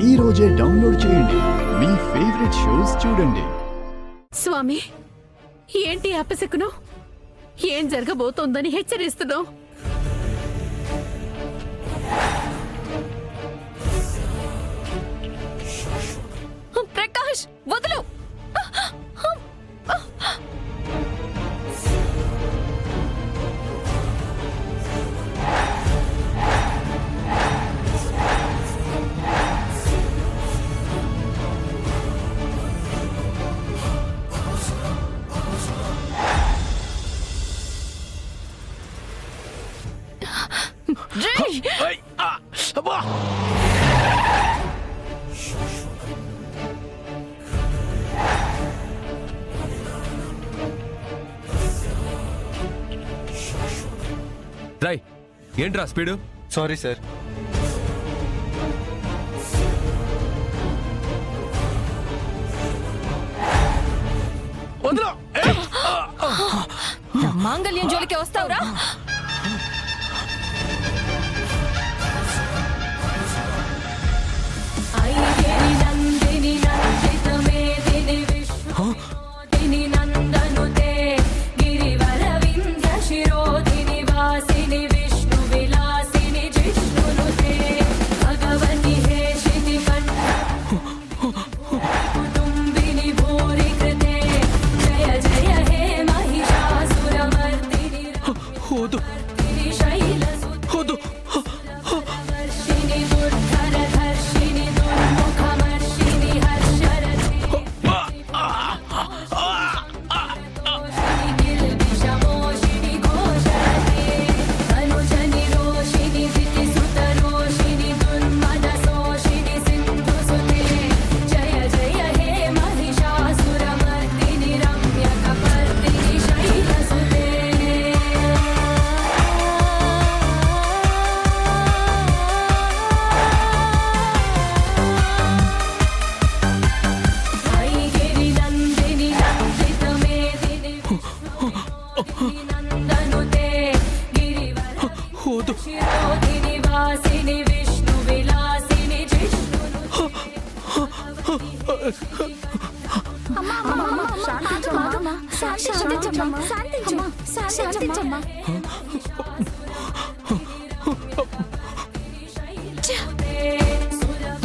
ఈ రోజే డౌన్లోడ్ చేయండి. మీ ఫేవరెట్ షోస్ చూడండి. స్వామి, ఏంటి అపశకునం? ఏం జరగబోతోందని హెచ్చరిస్తున్నావు? ప్రకాష్, వదులు! రాయ్, ఏంట్రా స్పీడు? Sorry sir. మాంగళ్యం జోలికి వస్తావురా?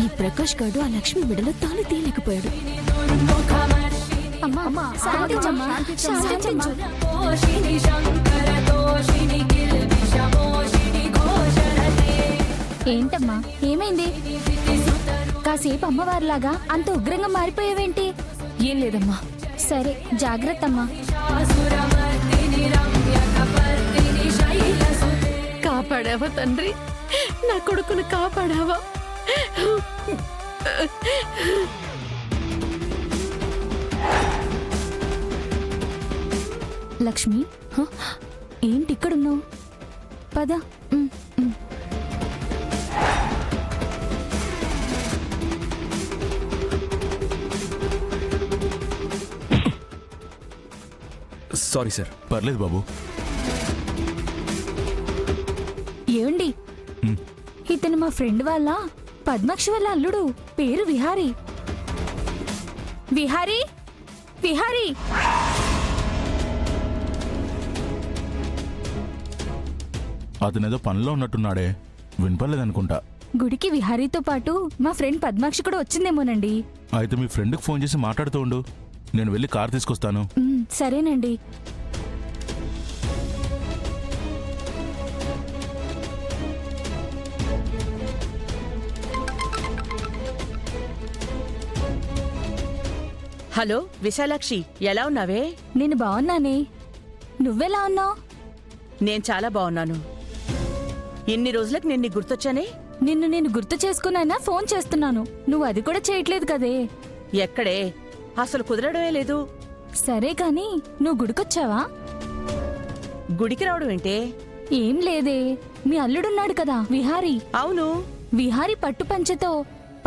ఈ ప్రకాష్ గారు ఆ లక్ష్మి బిడలో తాళి తీయలేకపోయాడు. ఏంటమ్మా, ఏమైంది? కాసేపు అమ్మవారిలాగా అంత ఉగ్రంగా మారిపోయావేంటి? ఏం లేదమ్మా. సరే, జాగ్రత్త అమ్మా. కాపాడావా తండ్రి? నా కొడుకును కాపాడావా? లక్ష్మి, ఏంటి ఇక్కడున్నావు? పద. Sorry sir. పర్లేదు బాబు. ఏమండి, ఇతను మా ఫ్రెండ్ వాళ్ళ పద్మాక్షి వాళ్ళ అల్లుడు. పేరు విహారీ. విహారీ, విహారీ! అతనేదో పనిలో ఉన్నట్టున్నాడే, వినపర్లేదనుకుంటా. గుడికి విహారీతో పాటు మా ఫ్రెండ్ పద్మాక్షి కూడా వచ్చిందేమోనండి. అయితే మీ ఫ్రెండ్కి ఫోన్ చేసి మాట్లాడుతూ ఉండు, నేను వెళ్ళి కార్ తీసుకొస్తాను. సరేనండి. హలో విశాలాక్షి, ఎలా ఉన్నావే? నేను బాగున్నానే, నువ్వెలా ఉన్నావు? నేను చాలా బాగున్నాను. ఇన్ని రోజులకు నేను నీకు గుర్తొచ్చానే? నిన్ను నేను గుర్తు చేసుకున్నానా ఫోన్ చేస్తున్నాను, నువ్వు అది కూడా చేయట్లేదు కదే. ఎక్కడే, అసలు కుదరడమే లేదు. సరే కాని నువ్వు గుడికొచ్చావా? గుడికి రావడం ఏంటే? ఏం లేదే, మీ అల్లుడున్నాడు కదా విహారీ. అవును, విహారీ పట్టుపంచెతో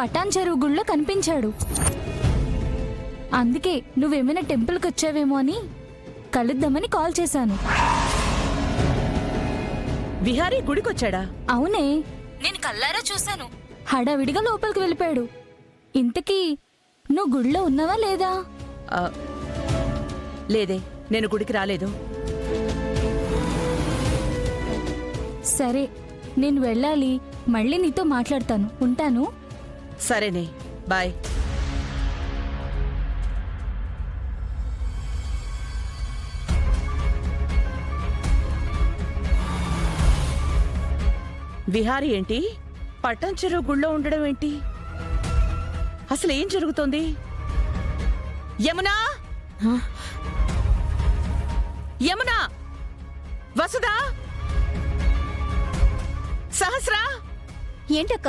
పటాన్ చెరువు గుళ్ళో కనిపించాడు. అందుకే నువ్వేమైనా టెంపుల్కి వచ్చావేమో అని కలుద్దామని కాల్ చేశాను. విహారీ గుడికొచ్చాడా? అవునే, నేను కల్లారా చూశాను. హడావిడిగా లోపలికి వెళ్ళిపోయాడు. ఇంతకీ నువ్వు గుడిలో ఉన్నావా లేదా? ఆ, లేదే, నేను గుడికి రాలేదు. సరే, నేను వెళ్ళాలి. మళ్ళీ నీతో మాట్లాడతాను. ఉంటాను. సరేనే, బాయ్. విహారీ ఏంటి పట్టంచెరువు గుళ్ళో ఉండడం ఏంటి? అసలు ఏం జరుగుతోంది? యమునా, యమునా, వసుదా, సహస్రా. ఏంటక్క?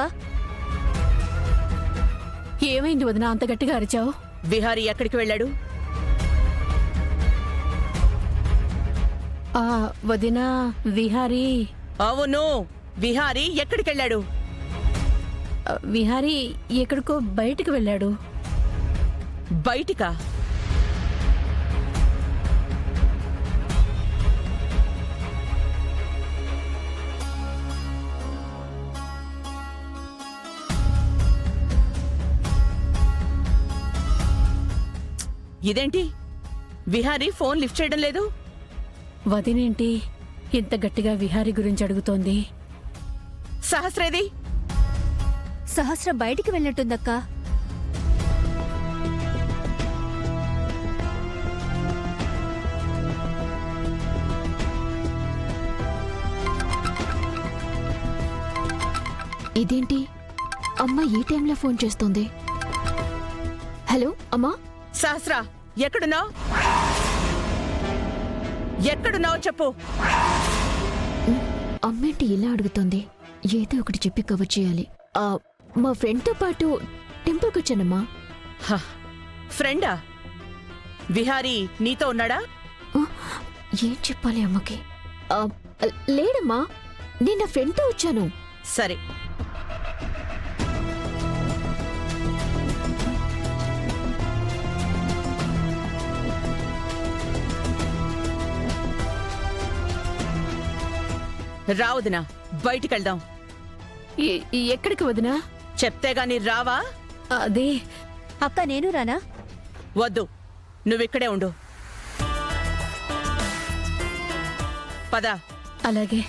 ఏమైంది వదినా అంత గట్టిగా అరిచావు? విహారీ ఎక్కడికి వెళ్ళాడు? వదినా, విహారీ అవును, విహారీ ఎక్కడికెళ్ళాడు? విహారీ ఎక్కడికో బయటికి వెళ్ళాడు. బయటికా? ఇదేంటి, విహారీ ఫోన్ లిఫ్ట్ చేయడం లేదు? వదినేంటి ఇంత గట్టిగా విహారీ గురించి అడుగుతోంది? సహస్రేది? సహస్ర బయటికి వెళ్ళినట్టుందక్క. ఇదేంటి, అమ్మ ఈ టైంలో ఫోన్ చేస్తోంది? హలో అమ్మా. సహస్రా, ఎక్కడున్నావు? ఎక్కడున్నావు చెప్పు. అమ్మేంటి ఇలా అడుగుతోంది? ఏదో ఒకటి చెప్పి కవర్ చేయాలి. మా ఫ్రెండ్తో పాటు టెంపుల్కి వచ్చానమ్మా. హ, ఫ్రెండా? విహారీ నీతో ఉన్నాడా? ఏం చెప్పాలి అమ్మకి? లేడమ్మా, నేను నా ఫ్రెండ్తో వచ్చాను. సరే, రావదునా, బయటికెళ్దాం. ఎక్కడికి వదినా? చెప్తే గాని రావా? అదే అక్క, నేను రానా? వద్దు, నువ్విక్కడే ఉండు. పద. అలాగే.